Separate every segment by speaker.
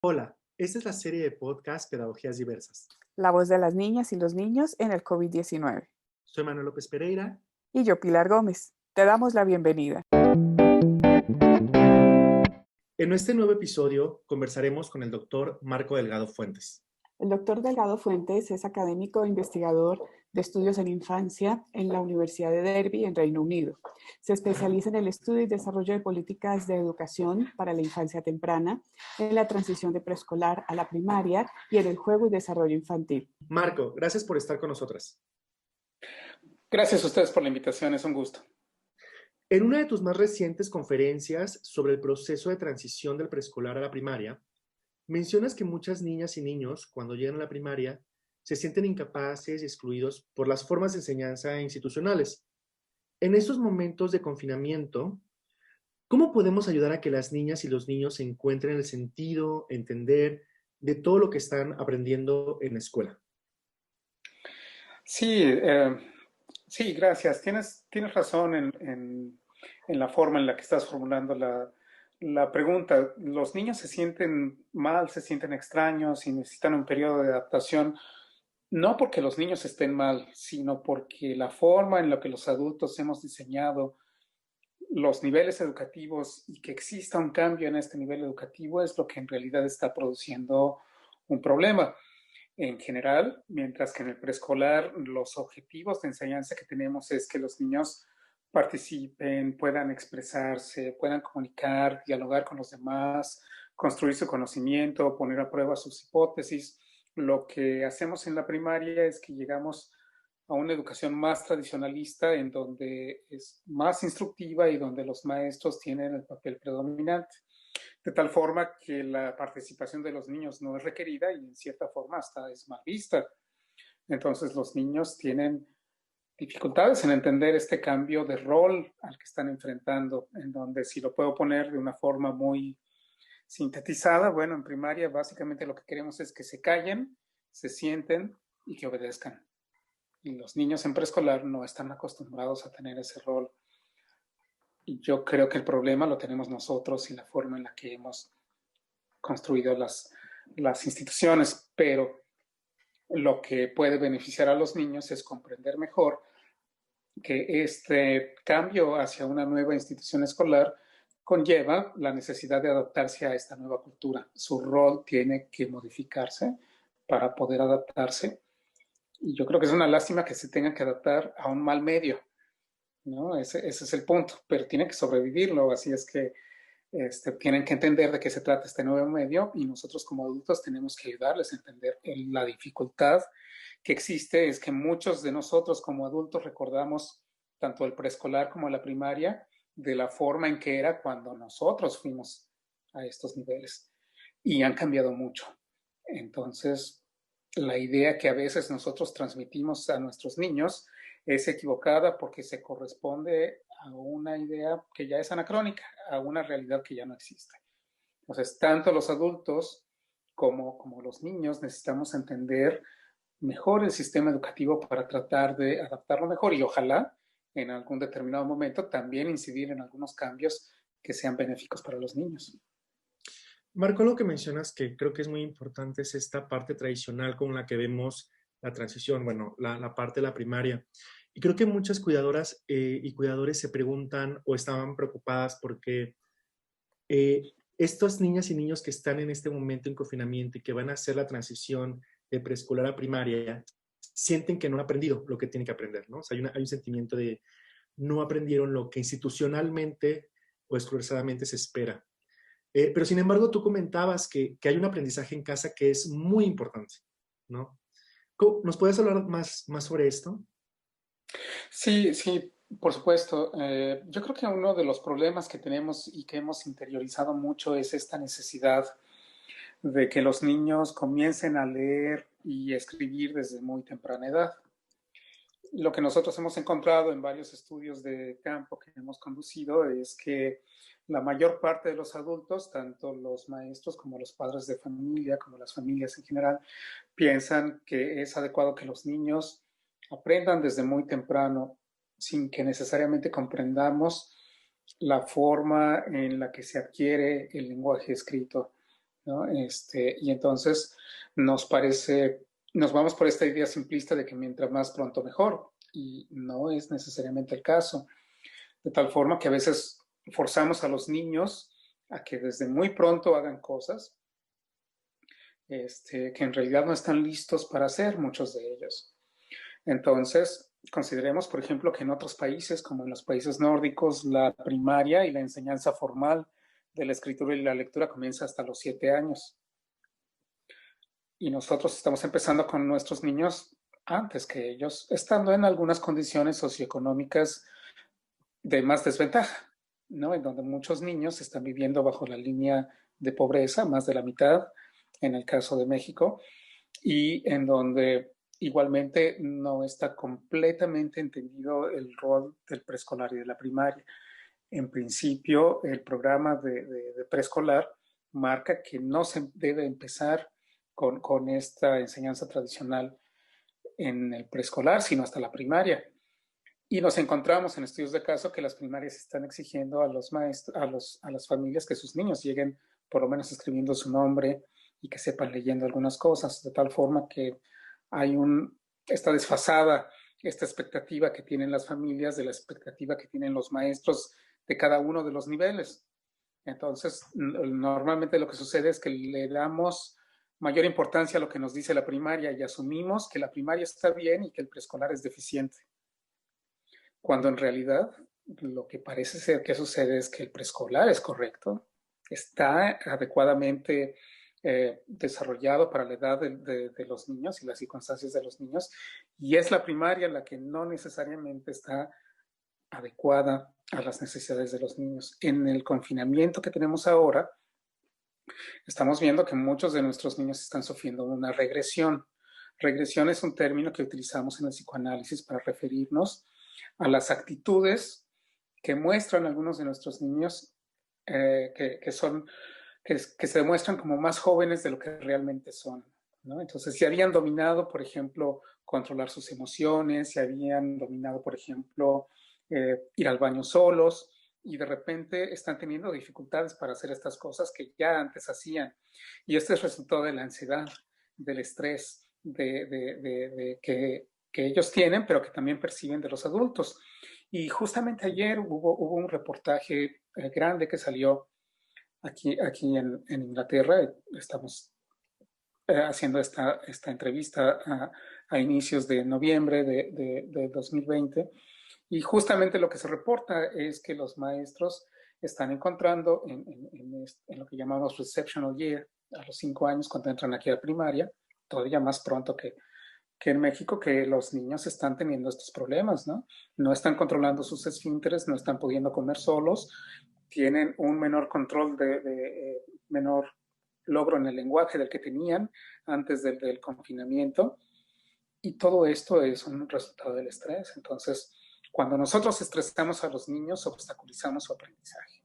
Speaker 1: Hola, esta es la serie de podcast Pedagogías Diversas.
Speaker 2: La voz de las niñas y los niños en el COVID-19.
Speaker 1: Soy Manuel López Pereira.
Speaker 2: Y yo, Pilar Gómez. Te damos la bienvenida.
Speaker 1: En este nuevo episodio conversaremos con el doctor Marco Delgado Fuentes.
Speaker 2: El doctor Delgado Fuentes es académico e investigador de estudios en infancia en la Universidad de Derby, en Reino Unido. Se especializa en el estudio y desarrollo de políticas de educación para la infancia temprana, en la transición de preescolar a la primaria y en el juego y desarrollo infantil.
Speaker 1: Marco, gracias por estar con nosotras.
Speaker 3: Gracias a ustedes por la invitación, es un gusto.
Speaker 1: En una de tus más recientes conferencias sobre el proceso de transición del preescolar a la primaria, mencionas que muchas niñas y niños, cuando llegan a la primaria, se sienten incapaces y excluidos por las formas de enseñanza institucionales. En estos momentos de confinamiento, ¿cómo podemos ayudar a que las niñas y los niños encuentren el sentido, entender de todo lo que están aprendiendo en la escuela?
Speaker 3: Sí, gracias. Tienes razón en la forma en la que estás formulando la pregunta. Los niños se sienten mal, se sienten extraños y necesitan un periodo de adaptación, no porque los niños estén mal, sino porque la forma en la que los adultos hemos diseñado los niveles educativos y que exista un cambio en este nivel educativo es lo que en realidad está produciendo un problema. En general, mientras que en el preescolar los objetivos de enseñanza que tenemos es que los niños participen, puedan expresarse, puedan comunicar, dialogar con los demás, construir su conocimiento, poner a prueba sus hipótesis. Lo que hacemos en la primaria es que llegamos a una educación más tradicionalista en donde es más instructiva y donde los maestros tienen el papel predominante, de tal forma que la participación de los niños no es requerida y en cierta forma hasta es mal vista. Entonces los niños tienen dificultades en entender este cambio de rol al que están enfrentando, en donde, si lo puedo poner de una forma muy sintetizada, bueno, en primaria básicamente lo que queremos es que se callen, se sienten y que obedezcan. Y los niños en preescolar no están acostumbrados a tener ese rol. Y yo creo que el problema lo tenemos nosotros y la forma en la que hemos construido las instituciones, pero lo que puede beneficiar a los niños es comprender mejor que este cambio hacia una nueva institución escolar conlleva la necesidad de adaptarse a esta nueva cultura. Su rol tiene que modificarse para poder adaptarse. Y yo creo que es una lástima que se tenga que adaptar a un mal medio, ¿no? Ese es el punto, pero tiene que sobrevivirlo, así es que tienen que entender de qué se trata este nuevo medio y nosotros como adultos tenemos que ayudarles a entender la dificultad que existe. Es que muchos de nosotros como adultos recordamos tanto el preescolar como la primaria de la forma en que era cuando nosotros fuimos a estos niveles y han cambiado mucho. Entonces, la idea que a veces nosotros transmitimos a nuestros niños es equivocada porque se corresponde a una idea que ya es anacrónica, a una realidad que ya no existe. Entonces, tanto los adultos como los niños necesitamos entender mejor el sistema educativo para tratar de adaptarlo mejor y ojalá en algún determinado momento también incidir en algunos cambios que sean benéficos para los niños.
Speaker 1: Marco, lo que mencionas que creo que es muy importante es esta parte tradicional con la que vemos la transición, bueno, la parte de la primaria. Y creo que muchas cuidadoras y cuidadores se preguntan o estaban preocupadas porque estas niñas y niños que están en este momento en confinamiento y que van a hacer la transición de preescolar a primaria, sienten que no han aprendido lo que tienen que aprender, ¿no? O sea, hay un sentimiento de no aprendieron lo que institucionalmente o escolarizadamente se espera. Pero sin embargo, tú comentabas que hay un aprendizaje en casa que es muy importante, ¿no? ¿Nos puedes hablar más sobre esto?
Speaker 3: Sí, por supuesto. Yo creo que uno de los problemas que tenemos y que hemos interiorizado mucho es esta necesidad de que los niños comiencen a leer y escribir desde muy temprana edad. Lo que nosotros hemos encontrado en varios estudios de campo que hemos conducido es que la mayor parte de los adultos, tanto los maestros como los padres de familia, como las familias en general, piensan que es adecuado que los niños aprendan desde muy temprano sin que necesariamente comprendamos la forma en la que se adquiere el lenguaje escrito ¿no? Y entonces nos vamos por esta idea simplista de que mientras más pronto mejor, y no es necesariamente el caso, de tal forma que a veces forzamos a los niños a que desde muy pronto hagan cosas que en realidad no están listos para hacer muchos de ellos. Entonces, consideremos, por ejemplo, que en otros países, como en los países nórdicos, la primaria y la enseñanza formal de la escritura y la lectura comienza hasta los 7 años. Y nosotros estamos empezando con nuestros niños antes que ellos, estando en algunas condiciones socioeconómicas de más desventaja, ¿no? En donde muchos niños están viviendo bajo la línea de pobreza, más de la mitad, en el caso de México, y en donde igualmente no está completamente entendido el rol del preescolar y de la primaria. En principio, el programa de preescolar marca que no se debe empezar con esta enseñanza tradicional en el preescolar, sino hasta la primaria. Y nos encontramos en estudios de caso que las primarias están exigiendo a los maestros, a las familias que sus niños lleguen por lo menos escribiendo su nombre y que sepan leyendo algunas cosas, de tal forma que hay esta desfasada, esta expectativa que tienen las familias de la expectativa que tienen los maestros de cada uno de los niveles. Entonces, normalmente lo que sucede es que le damos mayor importancia a lo que nos dice la primaria y asumimos que la primaria está bien y que el preescolar es deficiente. Cuando en realidad lo que parece ser que sucede es que el preescolar es correcto, está adecuadamente desarrollado para la edad de los niños y las circunstancias de los niños, y es la primaria la que no necesariamente está adecuada a las necesidades de los niños. En el confinamiento que tenemos ahora, estamos viendo que muchos de nuestros niños están sufriendo una regresión. Regresión es un término que utilizamos en el psicoanálisis para referirnos a las actitudes que muestran algunos de nuestros niños que se demuestran como más jóvenes de lo que realmente son, ¿no? Entonces, si habían dominado, por ejemplo, controlar sus emociones, si habían dominado, por ejemplo, ir al baño solos, y de repente están teniendo dificultades para hacer estas cosas que ya antes hacían. Y este es resultado de la ansiedad, del estrés, que ellos tienen, pero que también perciben de los adultos. Y justamente ayer hubo un reportaje grande que salió aquí en Inglaterra. Estamos haciendo esta entrevista a inicios de noviembre de 2020. Y justamente lo que se reporta es que los maestros están encontrando en lo que llamamos receptional year, a los 5 años cuando entran aquí a la primaria, todavía más pronto que en México, que los niños están teniendo estos problemas, ¿no? No están controlando sus esfínteres, no están pudiendo comer solos, tienen un menor control menor logro en el lenguaje del que tenían antes del confinamiento, y todo esto es un resultado del estrés. Entonces, cuando nosotros estresamos a los niños, obstaculizamos su aprendizaje.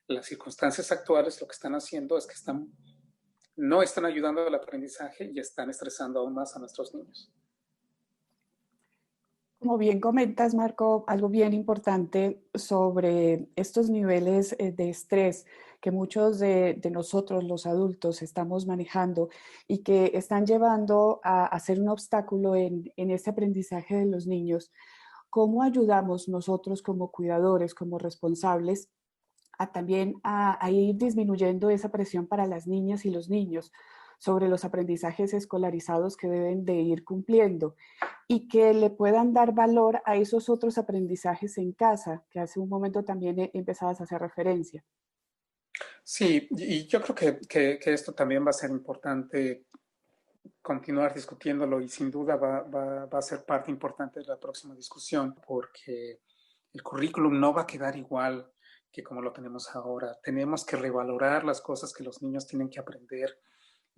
Speaker 3: Las circunstancias actuales lo que están haciendo es que no están ayudando al aprendizaje y están estresando aún más a nuestros niños.
Speaker 2: Como bien comentas, Marco, algo bien importante sobre estos niveles de estrés que muchos de nosotros, los adultos, estamos manejando y que están llevando a ser un obstáculo en este aprendizaje de los niños. ¿Cómo ayudamos nosotros como cuidadores, como responsables, también a ir disminuyendo esa presión para las niñas y los niños sobre los aprendizajes escolarizados que deben de ir cumpliendo y que le puedan dar valor a esos otros aprendizajes en casa, que hace un momento también empezabas a hacer referencia?
Speaker 3: Sí, y yo creo que esto también va a ser importante continuar discutiéndolo, y sin duda va a ser parte importante de la próxima discusión, porque el currículum no va a quedar igual que como lo tenemos ahora. Tenemos que revalorar las cosas que los niños tienen que aprender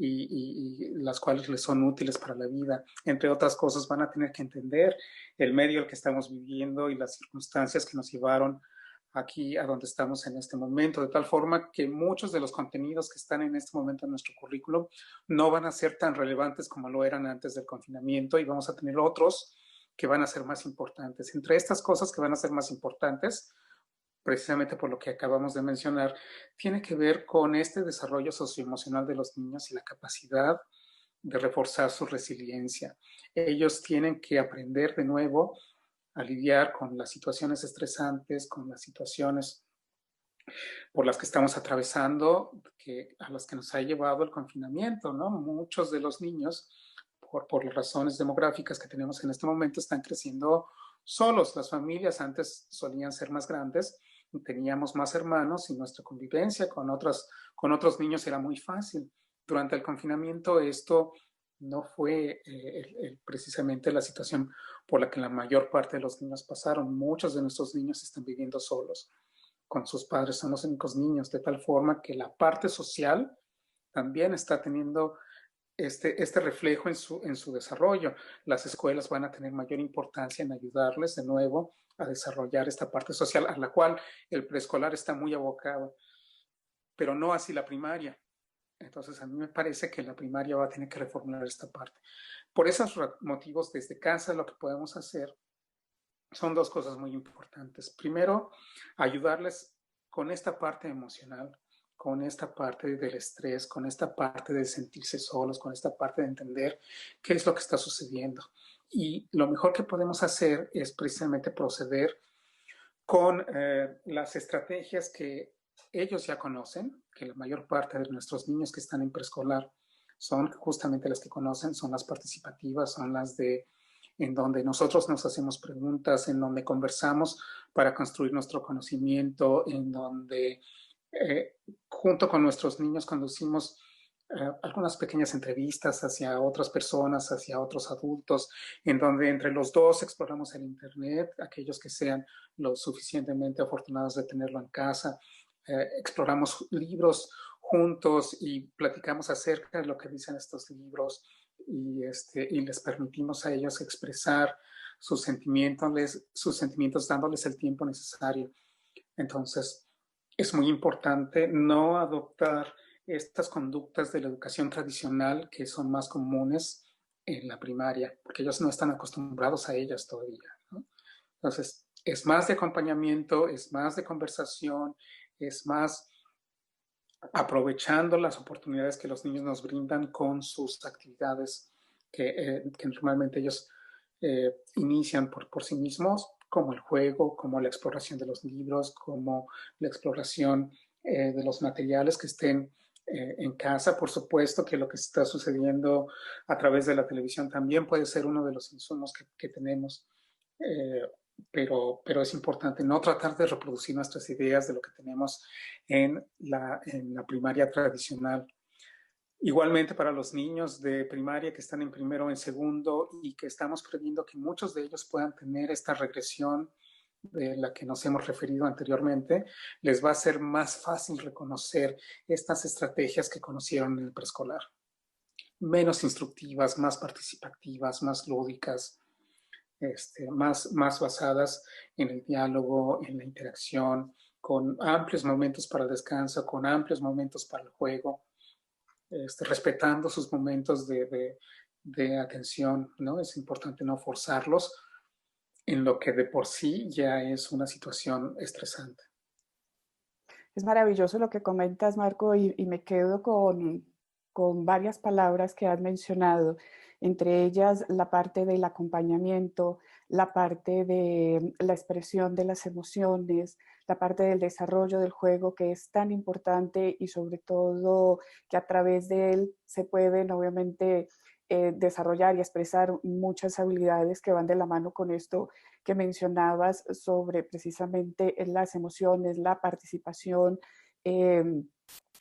Speaker 3: y las cuales les son útiles para la vida. Entre otras cosas, van a tener que entender el medio en el que estamos viviendo y las circunstancias que nos llevaron aquí a donde estamos en este momento, de tal forma que muchos de los contenidos que están en este momento en nuestro currículum no van a ser tan relevantes como lo eran antes del confinamiento, y vamos a tener otros que van a ser más importantes. Entre estas cosas que van a ser más importantes, precisamente por lo que acabamos de mencionar, tiene que ver con este desarrollo socioemocional de los niños y la capacidad de reforzar su resiliencia. Ellos tienen que aprender de nuevo a lidiar con las situaciones estresantes, con las situaciones por las que estamos atravesando, a las que nos ha llevado el confinamiento, ¿no? Muchos de los niños, por las razones demográficas que tenemos en este momento, están creciendo solos. Las familias antes solían ser más grandes, teníamos más hermanos y nuestra convivencia con otros niños era muy fácil. Durante el confinamiento esto no fue precisamente la situación por la que la mayor parte de los niños pasaron. Muchos de nuestros niños están viviendo solos con sus padres, son los únicos niños, de tal forma que la parte social también está teniendo este reflejo en su desarrollo. Las escuelas van a tener mayor importancia en ayudarles de nuevo a desarrollar esta parte social, a la cual el preescolar está muy abocado, pero no así la primaria. Entonces, a mí me parece que la primaria va a tener que reformular esta parte. Por esos motivos, desde casa lo que podemos hacer son dos cosas muy importantes. Primero, ayudarles con esta parte emocional, con esta parte del estrés, con esta parte de sentirse solos, con esta parte de entender qué es lo que está sucediendo. Y lo mejor que podemos hacer es precisamente proceder con las estrategias que ellos ya conocen, que la mayor parte de nuestros niños que están en preescolar son justamente las que conocen, son las participativas, son las en donde nosotros nos hacemos preguntas, en donde conversamos para construir nuestro conocimiento, en donde junto con nuestros niños conducimos algunas pequeñas entrevistas hacia otras personas, hacia otros adultos, en donde entre los dos exploramos el Internet, aquellos que sean lo suficientemente afortunados de tenerlo en casa, exploramos libros juntos y platicamos acerca de lo que dicen estos libros y les permitimos a ellos expresar sus sentimientos dándoles el tiempo necesario. Entonces, es muy importante no adoptar estas conductas de la educación tradicional que son más comunes en la primaria, porque ellos no están acostumbrados a ellas todavía, ¿no? Entonces, es más de acompañamiento, es más de conversación, es más aprovechando las oportunidades que los niños nos brindan con sus actividades que normalmente ellos inician por sí mismos, como el juego, como la exploración de los libros, como la exploración de los materiales que estén en casa. Por supuesto que lo que está sucediendo a través de la televisión también puede ser uno de los insumos que tenemos, pero es importante no tratar de reproducir nuestras ideas de lo que tenemos en la primaria tradicional. Igualmente para los niños de primaria que están en primero o en segundo y que estamos previendo que muchos de ellos puedan tener esta regresión de la que nos hemos referido anteriormente, les va a ser más fácil reconocer estas estrategias que conocieron en el preescolar. Menos instructivas, más participativas, más lúdicas, más basadas en el diálogo, en la interacción, con amplios momentos para el descanso, con amplios momentos para el juego, respetando sus momentos de atención, ¿no? Es importante no forzarlos en lo que de por sí ya es una situación estresante.
Speaker 2: Es maravilloso lo que comentas, Marco, y me quedo con varias palabras que has mencionado, entre ellas la parte del acompañamiento, la parte de la expresión de las emociones, la parte del desarrollo del juego que es tan importante y sobre todo que a través de él se pueden obviamente desarrollar y expresar muchas habilidades que van de la mano con esto que mencionabas sobre precisamente las emociones, la participación, eh,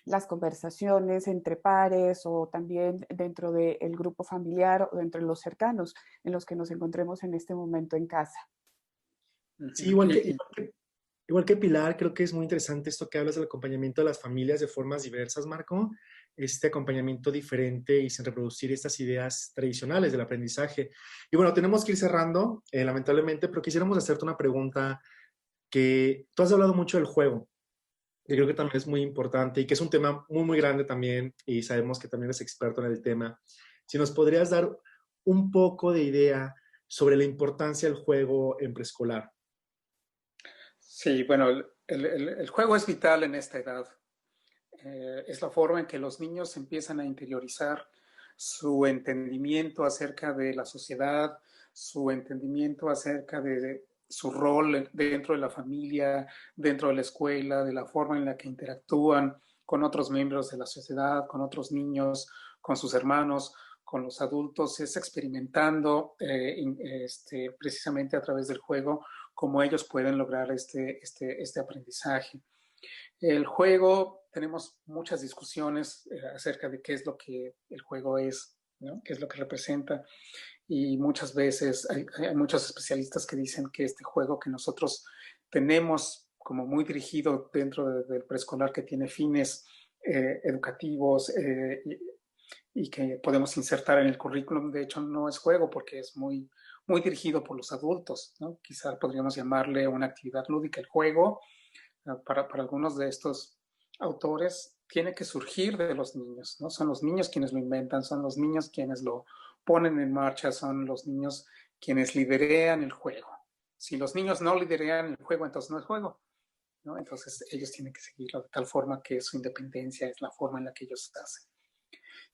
Speaker 2: las conversaciones entre pares o también dentro del grupo familiar o dentro de los cercanos en los que nos encontremos en este momento en casa.
Speaker 1: Sí, igual que Pilar, creo que es muy interesante esto que hablas del acompañamiento de las familias de formas diversas, Marco. Este acompañamiento diferente y sin reproducir estas ideas tradicionales del aprendizaje. Y bueno, tenemos que ir cerrando, lamentablemente, pero quisiéramos hacerte una pregunta que tú has hablado mucho del juego. Y creo que también es muy importante y que es un tema muy, muy grande también y sabemos que también eres experto en el tema. Si nos podrías dar un poco de idea sobre la importancia del juego en preescolar.
Speaker 3: Sí, bueno, el juego es vital en esta edad. Es la forma en que los niños empiezan a interiorizar su entendimiento acerca de la sociedad, su entendimiento acerca de su rol dentro de la familia, dentro de la escuela, de la forma en la que interactúan con otros miembros de la sociedad, con otros niños, con sus hermanos, con los adultos. Es experimentando precisamente a través del juego cómo ellos pueden lograr este aprendizaje. El juego, tenemos muchas discusiones acerca de qué es lo que el juego es, ¿no? Qué es lo que representa. Y muchas veces hay muchos especialistas que dicen que este juego que nosotros tenemos como muy dirigido dentro del preescolar, que tiene fines educativos y que podemos insertar en el currículum, de hecho no es juego porque es muy, muy dirigido por los adultos, ¿no? Quizá podríamos llamarle una actividad lúdica. El juego, para algunos de estos autores, tiene que surgir de los niños, ¿no? Son los niños quienes lo inventan, son los niños quienes lo ponen en marcha, son los niños quienes liderean el juego. Si los niños no liderean el juego, entonces no es juego, ¿no? Entonces ellos tienen que seguirlo de tal forma que su independencia es la forma en la que ellos hacen.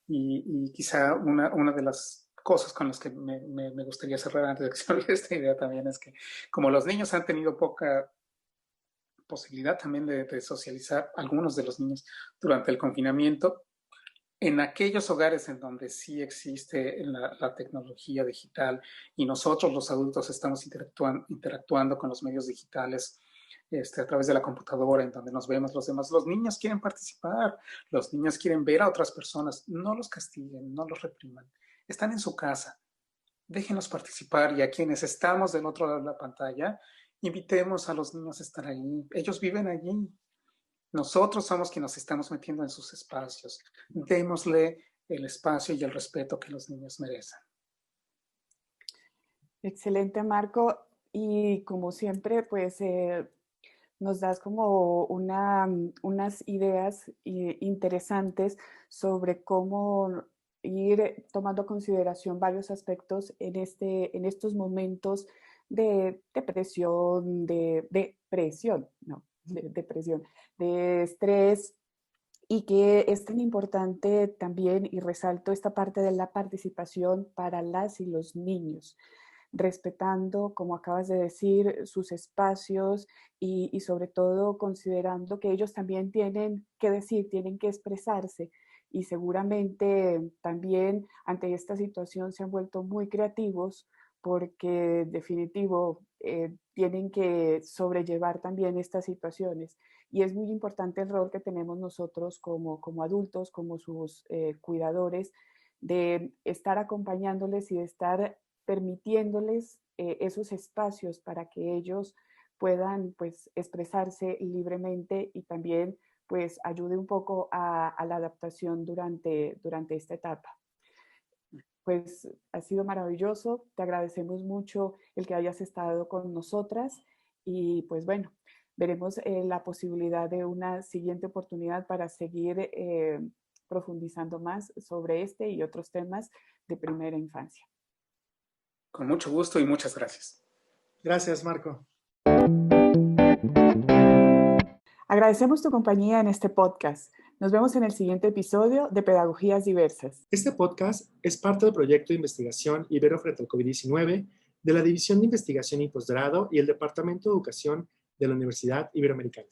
Speaker 3: Y quizá una de las cosas con las que me gustaría cerrar antes de que se olvide esta idea también es que como los niños han tenido poca posibilidad también de socializar, algunos de los niños durante el confinamiento, en aquellos hogares en donde sí existe la tecnología digital y nosotros los adultos estamos interactuando con los medios digitales a través de la computadora, en donde nos vemos los demás, los niños quieren participar, los niños quieren ver a otras personas, no los castiguen, no los repriman, están en su casa, déjenlos participar, y a quienes estamos del otro lado de la pantalla, invitemos a los niños a estar allí, ellos viven allí. Nosotros somos quienes nos estamos metiendo en sus espacios. Démosle el espacio y el respeto que los niños merecen.
Speaker 2: Excelente, Marco. Y como siempre, pues nos das como unas ideas interesantes sobre cómo ir tomando en consideración varios aspectos en estos momentos de depresión, de presión, no, de depresión, de estrés, y que es tan importante también, y resalto esta parte de la participación para las y los niños, respetando, como acabas de decir, sus espacios y sobre todo considerando que ellos también tienen que decir, tienen que expresarse, y seguramente también ante esta situación se han vuelto muy creativos porque definitivo tienen que sobrellevar también estas situaciones. Y es muy importante el rol que tenemos nosotros como adultos, como sus cuidadores, de estar acompañándoles y de estar permitiéndoles esos espacios para que ellos puedan pues expresarse libremente y también pues ayude un poco a la adaptación durante esta etapa. Pues ha sido maravilloso, te agradecemos mucho el que hayas estado con nosotras y pues bueno, veremos la posibilidad de una siguiente oportunidad para seguir profundizando más sobre este y otros temas de primera infancia.
Speaker 3: Con mucho gusto y muchas gracias.
Speaker 1: Gracias, Marco.
Speaker 2: Agradecemos tu compañía en este podcast. Nos vemos en el siguiente episodio de Pedagogías Diversas.
Speaker 1: Este podcast es parte del proyecto de investigación Ibero frente al COVID-19 de la División de Investigación y Posgrado y el Departamento de Educación de la Universidad Iberoamericana.